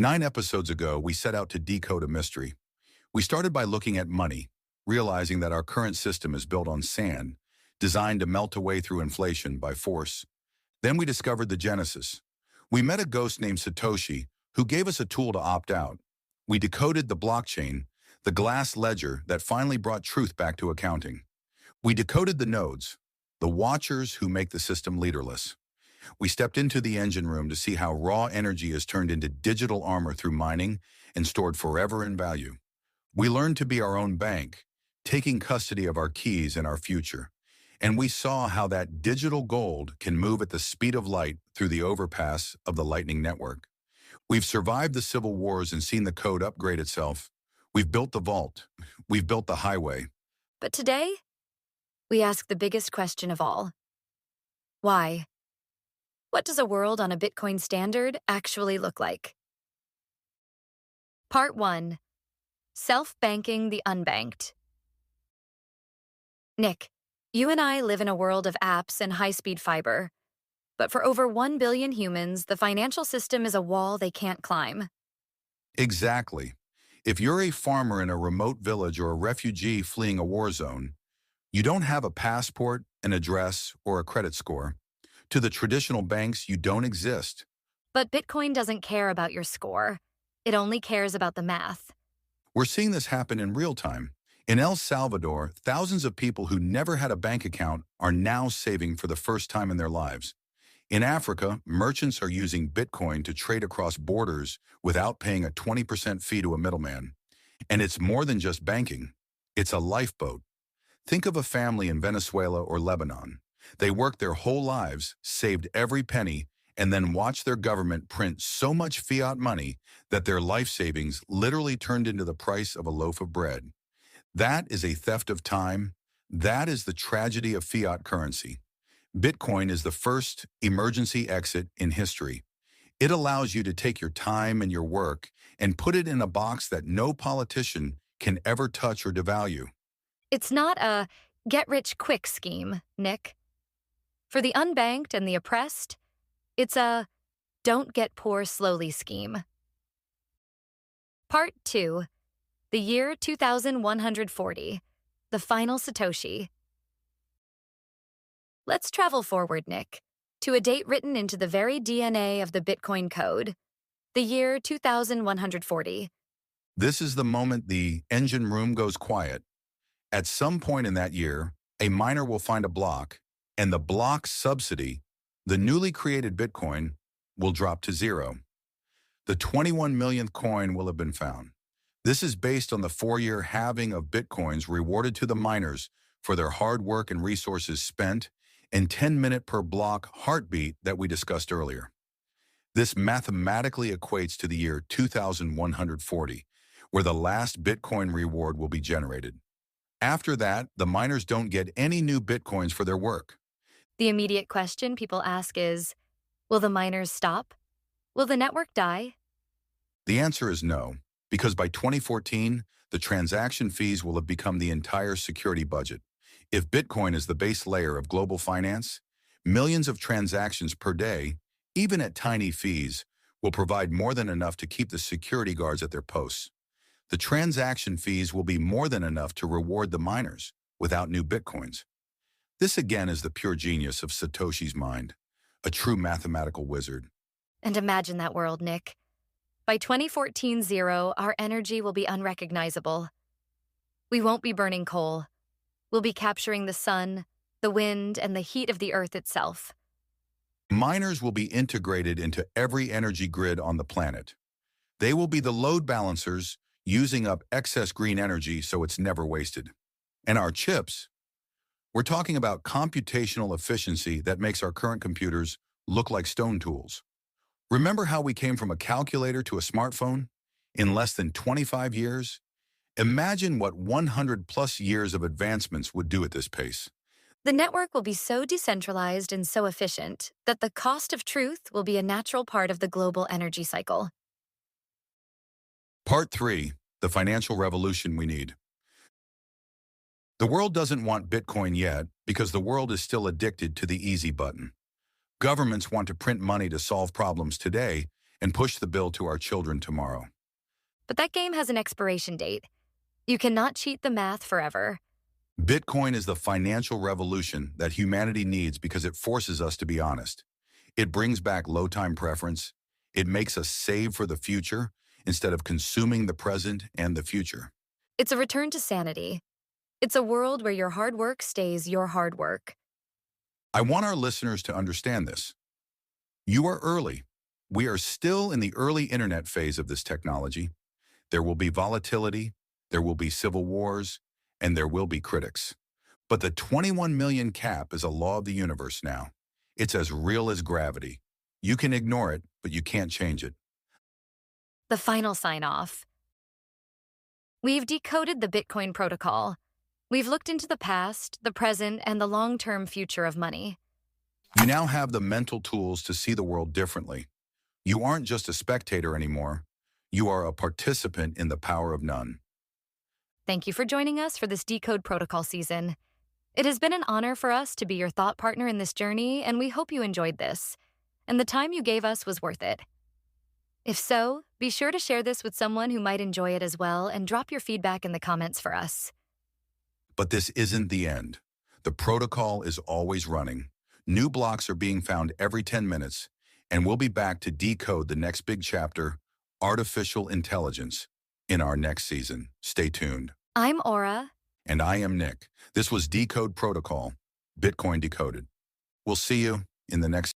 9 episodes ago, we set out to decode a mystery. We started by looking at money, realizing that our current system is built on sand, designed to melt away through inflation by force. Then we discovered the genesis. We met a ghost named Satoshi who gave us a tool to opt out. We decoded the blockchain, the glass ledger that finally brought truth back to accounting. We decoded the nodes, the watchers who make the system leaderless. We stepped into the engine room to see how raw energy is turned into digital armor through mining and stored forever in value. We learned to be our own bank, taking custody of our keys and our future. And we saw how that digital gold can move at the speed of light through the overpass of the Lightning Network. We've survived the civil wars and seen the code upgrade itself. We've built the vault. We've built the highway. But today, we ask the biggest question of all. Why? What does a world on a Bitcoin standard actually look like? Part 1. Self-banking the unbanked. Nick, you and I live in a world of apps and high-speed fiber. But for over 1 billion humans, the financial system is a wall they can't climb. Exactly. If you're a farmer in a remote village or a refugee fleeing a war zone, you don't have a passport, an address, or a credit score. To the traditional banks, you don't exist. But Bitcoin doesn't care about your score. It only cares about the math. We're seeing this happen in real time. In El Salvador, thousands of people who never had a bank account are now saving for the first time in their lives. In Africa, merchants are using Bitcoin to trade across borders without paying a 20% fee to a middleman. And it's more than just banking. It's a lifeboat. Think of a family in Venezuela or Lebanon. They worked their whole lives, saved every penny, and then watched their government print so much fiat money that their life savings literally turned into the price of a loaf of bread. That is a theft of time. That is the tragedy of fiat currency. Bitcoin is the first emergency exit in history. It allows you to take your time and your work and put it in a box that no politician can ever touch or devalue. It's not a get-rich-quick scheme, Nick. For the unbanked and the oppressed, it's a don't-get-poor-slowly scheme. Part 2. The year 2140. The final Satoshi. Let's travel forward, Nick, to a date written into the very DNA of the Bitcoin code. The year 2140. This is the moment the engine room goes quiet. At some point in that year, a miner will find a block, and the block's subsidy, the newly created Bitcoin, will drop to zero. The 21 millionth coin will have been found. This is based on the 4-year halving of Bitcoins rewarded to the miners for their hard work and resources spent and 10-minute per block heartbeat that we discussed earlier. This mathematically equates to the year 2140, where the last Bitcoin reward will be generated. After that, the miners don't get any new Bitcoins for their work. The immediate question people ask is, will the miners stop? Will the network die? The answer is no, because by 2014, the transaction fees will have become the entire security budget. If Bitcoin is the base layer of global finance, millions of transactions per day, even at tiny fees, will provide more than enough to keep the security guards at their posts. The transaction fees will be more than enough to reward the miners without new Bitcoins. This again is the pure genius of Satoshi's mind, a true mathematical wizard. And imagine that world, Nick. By 2014-0, our energy will be unrecognizable. We won't be burning coal. We'll be capturing the sun, the wind, and the heat of the earth itself. Miners will be integrated into every energy grid on the planet. They will be the load balancers, using up excess green energy so it's never wasted. And our chips, we're talking about computational efficiency that makes our current computers look like stone tools. Remember how we came from a calculator to a smartphone? In less than 25 years? Imagine what 100+ years of advancements would do at this pace. The network will be so decentralized and so efficient that the cost of truth will be a natural part of the global energy cycle. Part 3. The financial revolution we need. The world doesn't want Bitcoin yet because the world is still addicted to the easy button. Governments want to print money to solve problems today, and push the bill to our children tomorrow. But that game has an expiration date. You cannot cheat the math forever. Bitcoin is the financial revolution that humanity needs because it forces us to be honest. It brings back low time preference. It makes us save for the future instead of consuming the present and the future. It's a return to sanity. It's a world where your hard work stays your hard work. I want our listeners to understand this. You are early. We are still in the early internet phase of this technology. There will be volatility, there will be civil wars, and there will be critics. But the 21 million cap is a law of the universe now. It's as real as gravity. You can ignore it, but you can't change it. The final sign-off. We've decoded the Bitcoin protocol. We've looked into the past, the present, and the long-term future of money. You now have the mental tools to see the world differently. You aren't just a spectator anymore. You are a participant in the power of none. Thank you for joining us for this Decode Protocol season. It has been an honor for us to be your thought partner in this journey, and we hope you enjoyed this. And the time you gave us was worth it. If so, be sure to share this with someone who might enjoy it as well and drop your feedback in the comments for us. But this isn't the end. The protocol is always running. New blocks are being found every 10 minutes, and we'll be back to decode the next big chapter, artificial intelligence, in our next season. Stay tuned. I'm Aura. And I am Nick. This was Decode Protocol, Bitcoin Decoded. We'll see you in the next